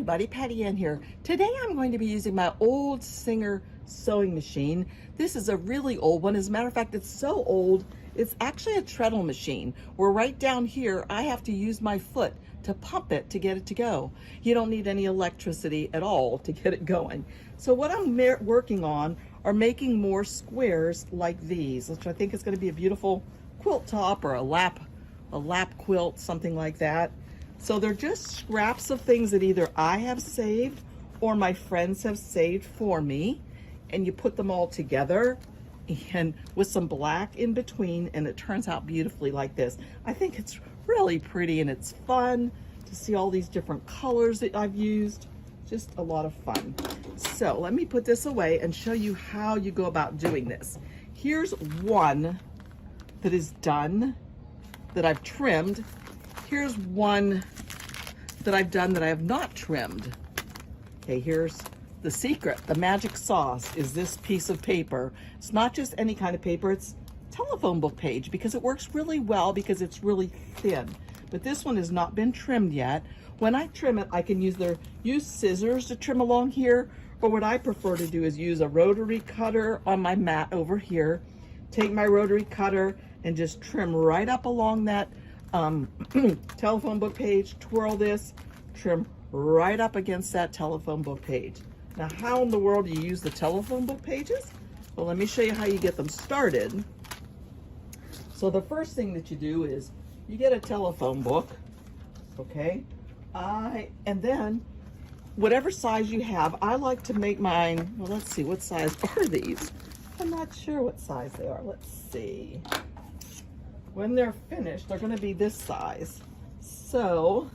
everybody, PattyAnne here. Today I'm going to be using my old Singer sewing machine. This is a really old one. As a matter of fact, it's so old, it's actually a treadle machine, where right down here I have to use my foot to pump it to get it to go. You don't need any electricity at all to get it going. So what I'm working on are making more squares like these, which I think is going to be a beautiful quilt top or a lap quilt, something like that. So they're just scraps of things that either I have saved or my friends have saved for me, and you put them all together and with some black in between, and it turns out beautifully like this. I think it's really pretty and it's fun to see all these different colors that I've used. Just a lot of fun. So let me put this away and show you how you go about doing this. Here's one that is done that I've trimmed. Here's one that I've done that I have not trimmed. Okay, here's the secret. The magic sauce is this piece of paper. It's not just any kind of paper, it's telephone book page, because it works really well because it's really thin. But this one has not been trimmed yet. When I trim it, I can use scissors to trim along here, or what I prefer to do is use a rotary cutter on my mat over here. Take my rotary cutter and just trim right up along that telephone book page, twirl this, trim right up against that telephone book page. Now, how in the world do you use the telephone book pages? Well, let me show you how you get them started. So the first thing that you do is you get a telephone book, okay? And then whatever size you have, I like to make mine, well, let's see, what size are these? I'm not sure what size they are. Let's see. When they're finished, they're going to be this size. So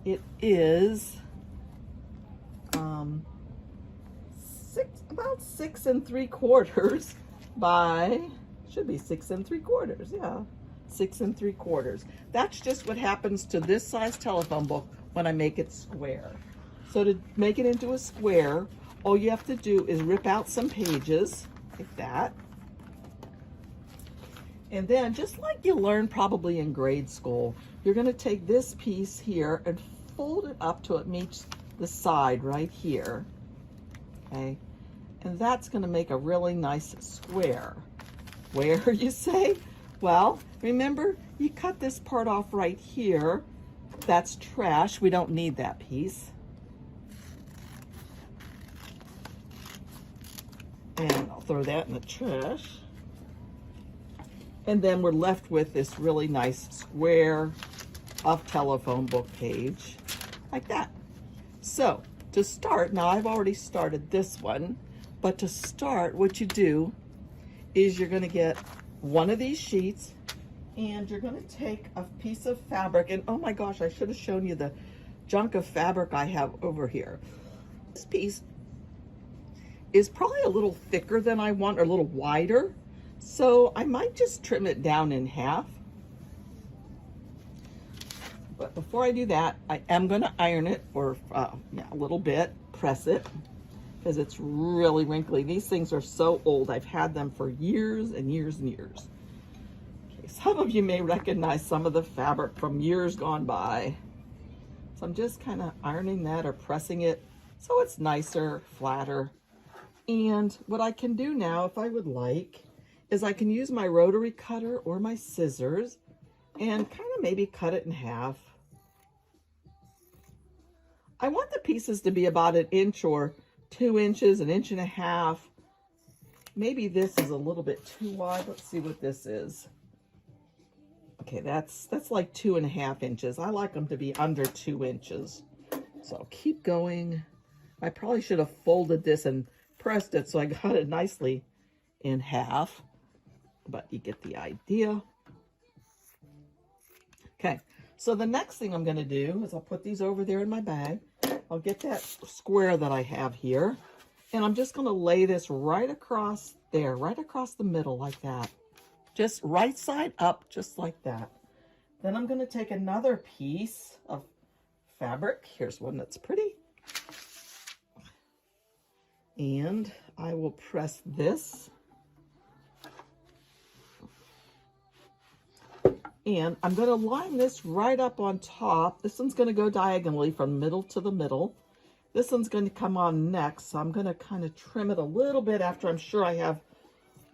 it is about 6 3/4 by, should be 6 3/4, yeah, 6 3/4. That's just what happens to this size telephone book when I make it square. So to make it into a square, all you have to do is rip out some pages like that. And then, just like you learned probably in grade school, you're going to take this piece here and fold it up till it meets the side right here, okay? And that's going to make a really nice square. Where, you say? Well, remember, you cut this part off right here. That's trash. We don't need that piece. And I'll throw that in the trash. And then we're left with this really nice square of telephone book page, like that. So to start, now I've already started this one, but to start, what you do is you're going to get one of these sheets, and you're going to take a piece of fabric, and oh my gosh, I should have shown you the junk of fabric I have over here. This piece is probably a little thicker than I want, or a little wider. So I might just trim it down in half. But before I do that, I am going to iron it for a little bit, press it, because it's really wrinkly. These things are so old. I've had them for years and years and years. Okay, some of you may recognize some of the fabric from years gone by. So I'm just kind of ironing that or pressing it so it's nicer, flatter. And what I can do now, if I would like, is I can use my rotary cutter or my scissors and kind of maybe cut it in half. I want the pieces to be about 1 inch or 2 inches, 1.5 inches. Maybe this is a little bit too wide. Let's see what this is. Okay, that's like 2.5 inches. I like them to be under 2 inches. So I'll keep going. I probably should have folded this and pressed it so I got it nicely in half. But you get the idea. Okay, so the next thing I'm going to do is I'll put these over there in my bag. I'll get that square that I have here, and I'm just going to lay this right across there, right across the middle like that. Just right side up, just like that. Then I'm going to take another piece of fabric. Here's one that's pretty. And I will press this And I'm going to line this right up on top. This one's going to go diagonally from middle to the middle. This one's going to come on next, so I'm going to kind of trim it a little bit after I'm sure I have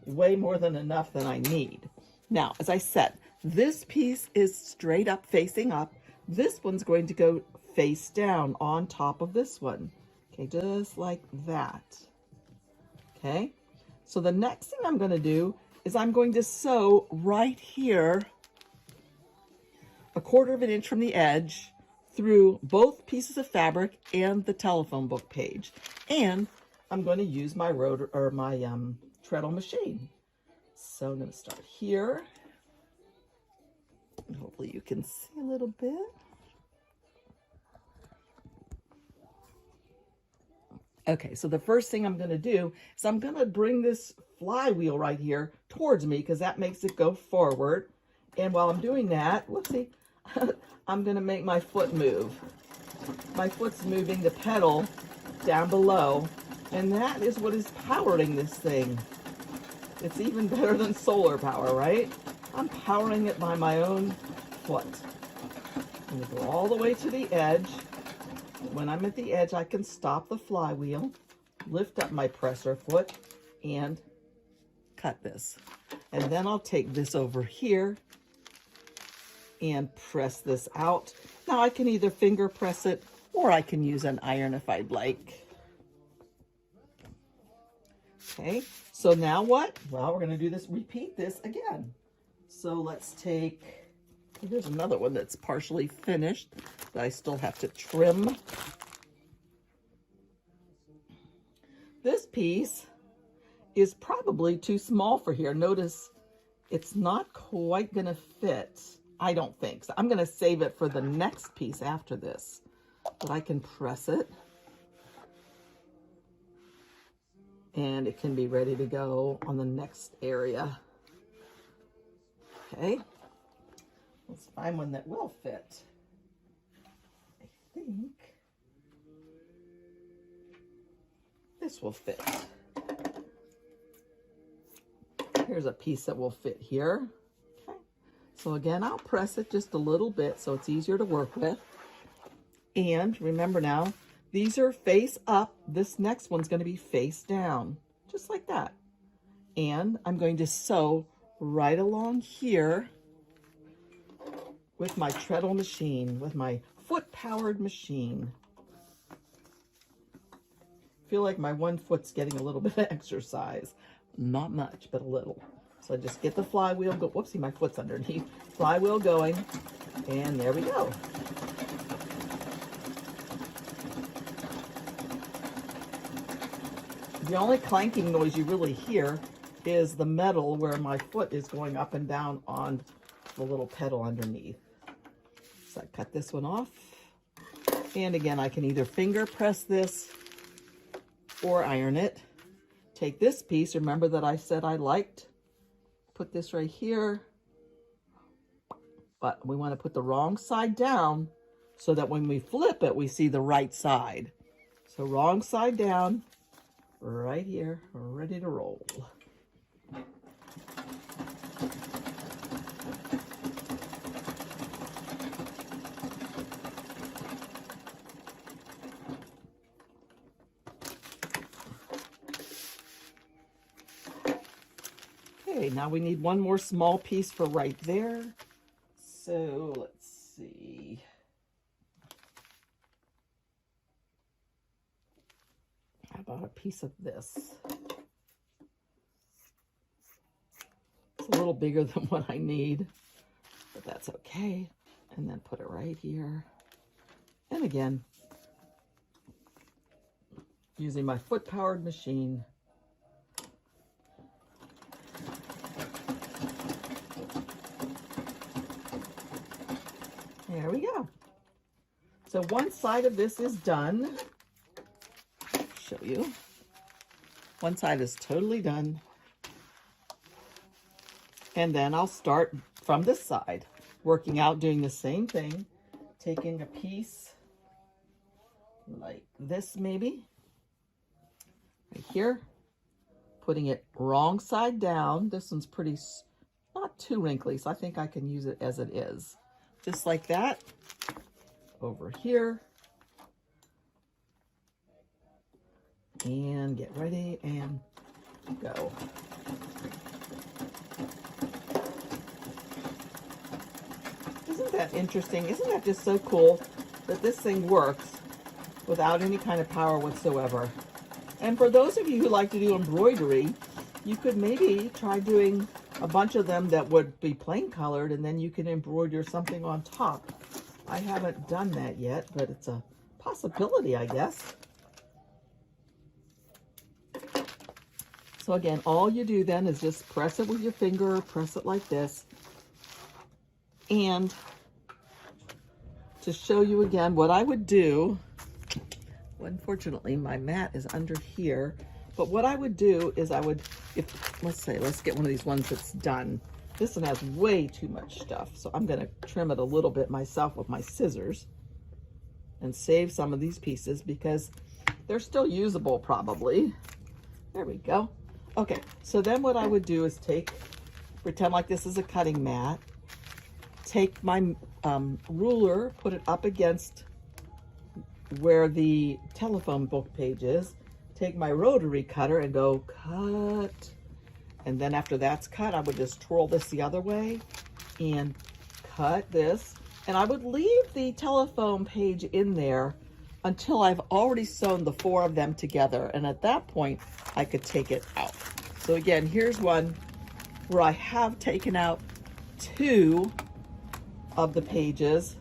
way more than enough than I need. Now, as I said, this piece is straight up facing up. This one's going to go face down on top of this one. Okay, just like that. Okay, so the next thing I'm going to do is I'm going to sew right here 1/4 of an inch from the edge through both pieces of fabric and the telephone book page. And I'm going to use my rotor or my treadle machine. So I'm going to start here. Hopefully you can see a little bit. Okay, so the first thing I'm going to do is I'm going to bring this flywheel right here towards me because that makes it go forward. And while I'm doing that, whoopsie, I'm going to make my foot move. My foot's moving the pedal down below, and that is what is powering this thing. It's even better than solar power, right? I'm powering it by my own foot. I'm going to go all the way to the edge. When I'm at the edge, I can stop the flywheel, lift up my presser foot, and cut this. And then I'll take this over here and press this out. Now I can either finger press it or I can use an iron if I'd like. Okay, so now what? Well, we're going to do this, repeat this again. So let's take, here's another one that's partially finished that I still have to trim. This piece is probably too small for here. Notice it's not quite going to fit. I don't think so. I'm going to save it for the next piece after this, but I can press it and it can be ready to go on the next area. Okay, let's find one that will fit. I think this will fit. Here's a piece that will fit here. Okay, so again, I'll press it just a little bit so it's easier to work with. And remember now, these are face up. This next one's going to be face down, just like that. And I'm going to sew right along here with my treadle machine, with my foot-powered machine. I feel like my one foot's getting a little bit of exercise. Not much, but a little. So I just get the flywheel, go, whoopsie, my foot's underneath. Flywheel going, and there we go. The only clanking noise you really hear is the metal where my foot is going up and down on the little pedal underneath. So I cut this one off. And again, I can either finger press this or iron it. Take this piece, remember that I said I liked, put this right here, but we want to put the wrong side down so that when we flip it, we see the right side. So wrong side down, right here, ready to roll. Okay, now we need one more small piece for right there. So let's see. How about a piece of this? It's a little bigger than what I need, but that's okay. And then put it right here. And again, using my foot-powered machine. There we go. So one side of this is done. Show you. One side is totally done. And then I'll start from this side, working out, doing the same thing, taking a piece like this maybe, right here, putting it wrong side down. This one's pretty, not not too wrinkly, so I think I can use it as it is. Just like that. Over here. And get ready and go. Isn't that interesting? Isn't that just so cool that this thing works without any kind of power whatsoever? And for those of you who like to do embroidery, you could maybe try doing a bunch of them that would be plain colored, and then you can embroider something on top. I haven't done that yet, but it's a possibility, I guess. So again, all you do then is just press it with your finger, press it like this. And to show you again what I would do, well, unfortunately my mat is under here, but what I would do is I would, let's get one of these ones that's done. This one has way too much stuff, so I'm gonna trim it a little bit myself with my scissors and save some of these pieces because they're still usable probably. There we go. Okay, so then what I would do is pretend like this is a cutting mat, take my ruler, put it up against where the telephone book page is, take my rotary cutter and go cut. And then after that's cut, I would just twirl this the other way and cut this. And I would leave the telephone page in there until I've already sewn the 4 of them together. And at that point, I could take it out. So again, here's one where I have taken out 2 of the pages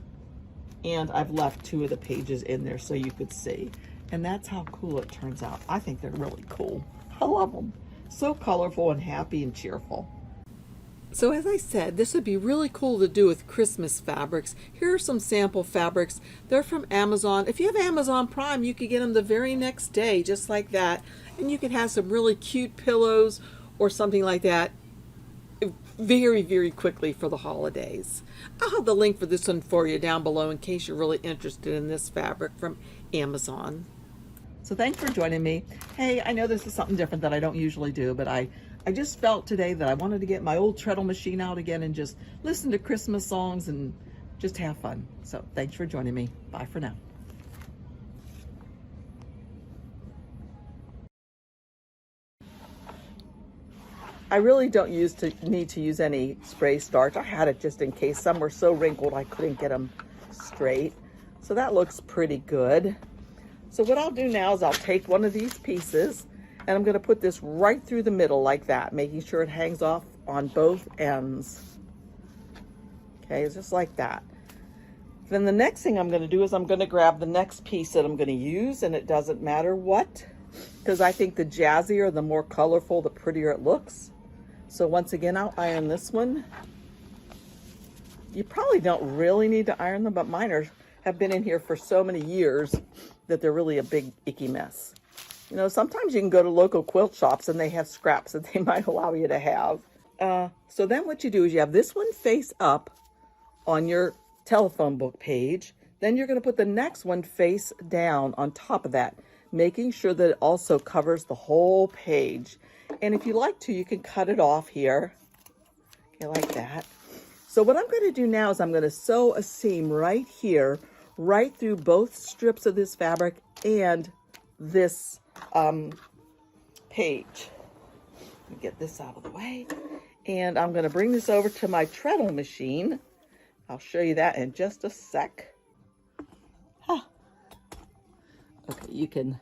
and I've left 2 of the pages in there so you could see. And that's how cool it turns out. I think they're really cool. I love them. So colorful and happy and cheerful. So as I said, this would be really cool to do with Christmas fabrics. Here are some sample fabrics. They're from Amazon. If you have Amazon Prime, you could get them the very next day, just like that. And you could have some really cute pillows or something like that very, very quickly for the holidays. I'll have the link for this one for you down below in case you're really interested in this fabric from Amazon. So thanks for joining me. Hey, I know this is something different that I don't usually do, but I just felt today that I wanted to get my old treadle machine out again and just listen to Christmas songs and just have fun. So thanks for joining me. Bye for now. I really don't need to use any spray starch. I had it just in case. Some were so wrinkled I couldn't get them straight. So that looks pretty good. So what I'll do now is I'll take one of these pieces and I'm going to put this right through the middle like that, making sure it hangs off on both ends. Okay, it's just like that. Then the next thing I'm going to do is I'm going to grab the next piece that I'm going to use, and it doesn't matter what, because I think the jazzier, the more colorful, the prettier it looks. So once again, I'll iron this one. You probably don't really need to iron them, but mine have been in here for so many years that they're really a big icky mess. You know, sometimes you can go to local quilt shops and they have scraps that they might allow you to have. So then what you do is you have this one face up on your telephone book page. Then you're going to put the next one face down on top of that, making sure that it also covers the whole page. And if you like to, you can cut it off here. Okay, like that. So what I'm going to do now is I'm going to sew a seam right here, right through both strips of this fabric and this page. Let me get this out of the way. And I'm going to bring this over to my treadle machine. I'll show you that in just a sec. Huh. Okay, you can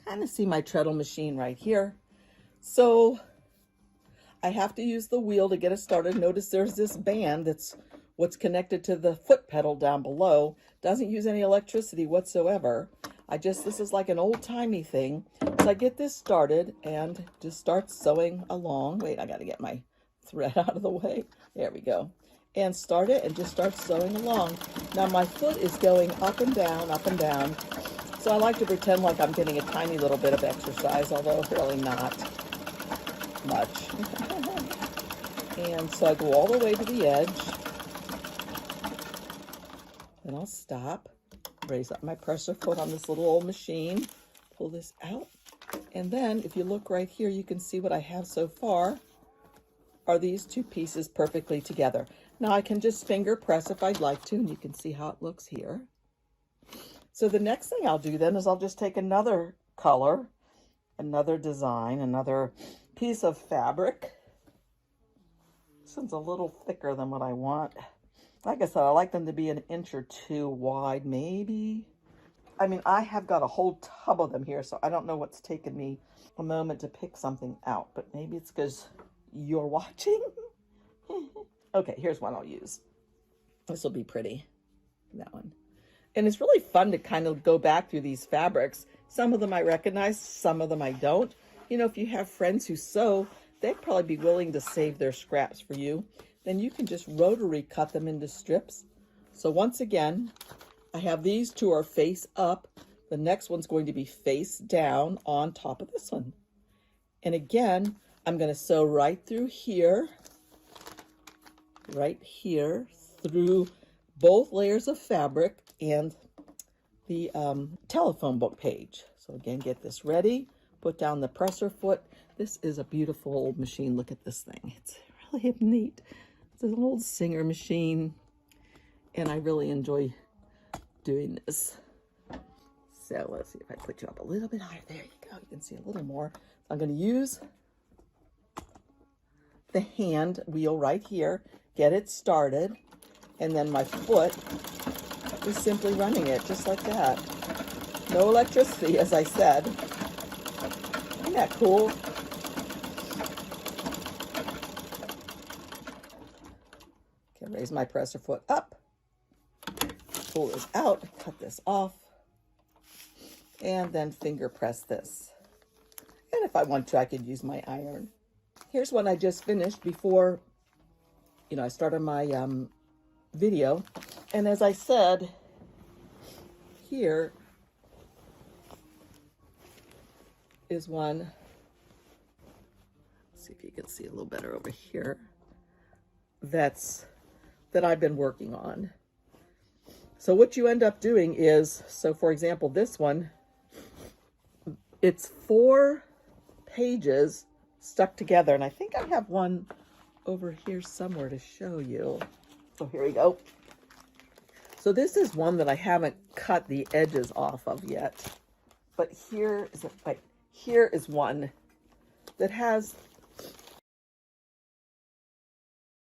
kind of see my treadle machine right here. So I have to use the wheel to get it started. Notice there's this band that's what's connected to the foot pedal down below. Doesn't use any electricity whatsoever. This is like an old-timey thing. So I get this started and just start sewing along. Wait, I got to get my thread out of the way. There we go. And start it and just start sewing along. Now my foot is going up and down, up and down. So I like to pretend like I'm getting a tiny little bit of exercise, although really not much. And so I go all the way to the edge. Then I'll stop, raise up my presser foot on this little old machine, pull this out. And then if you look right here, you can see what I have so far are these two pieces perfectly together. Now I can just finger press if I'd like to, and you can see how it looks here. So the next thing I'll do then is I'll just take another color, another design, another piece of fabric. This one's a little thicker than what I want. Like I said, I like them to be an inch or two wide, maybe. I mean, I have got a whole tub of them here, so I don't know what's taken me a moment to pick something out, but maybe it's because you're watching. Okay, here's one I'll use. This will be pretty, that one. And it's really fun to kind of go back through these fabrics. Some of them I recognize, some of them I don't. You know, if you have friends who sew, they'd probably be willing to save their scraps for you. Then you can just rotary cut them into strips. So once again, I have these two are face up. The next one's going to be face down on top of this one. And again, I'm going to sew right through here, through both layers of fabric and the telephone book page. So again, get this ready, put down the presser foot. This is a beautiful old machine. Look at this thing. It's really neat. It's an old Singer machine, and I really enjoy doing this. So let's see if I put you up a little bit higher. There you go. You can see a little more. So I'm going to use the hand wheel right here, get it started, and then my foot is simply running it just like that. No electricity, as I said. Isn't that cool? Okay, raise my presser foot up. Pull this out, cut this off, and then finger press this. And if I want to, I could use my iron. Here's one I just finished before, you know, I started my video. And as I said, here is one. Let's see if you can see a little better over here. That I've been working on. So what you end up doing is, so for example, this one, it's 4 pages stuck together. And I think I have one over here somewhere to show you. So here we go. So this is one that I haven't cut the edges off of yet. But here is one that has